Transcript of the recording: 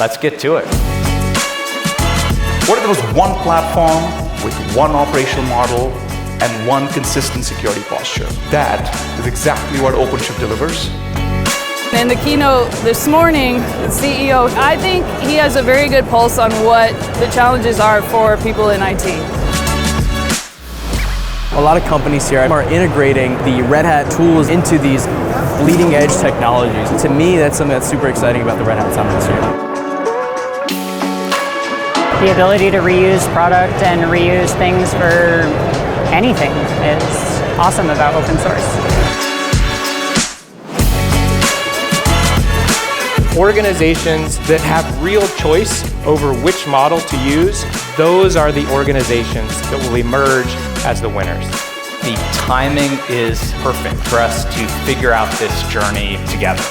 Let's get to it. What if there was one platform with one operational model and one consistent security posture? That is exactly what OpenShift delivers. In the keynote this morning, the CEO, I think he has a very good pulse on what the challenges are for people in IT. A lot of companies here are integrating the Red Hat tools into these bleeding edge technologies. To me, that's something that's super exciting about the Red Hat Summit this year. The ability to reuse product and reuse things for anything is awesome about open source. Organizations that have real choice over which model to use, those are the organizations that will emerge as the winners. The timing is perfect for us to figure out this journey together.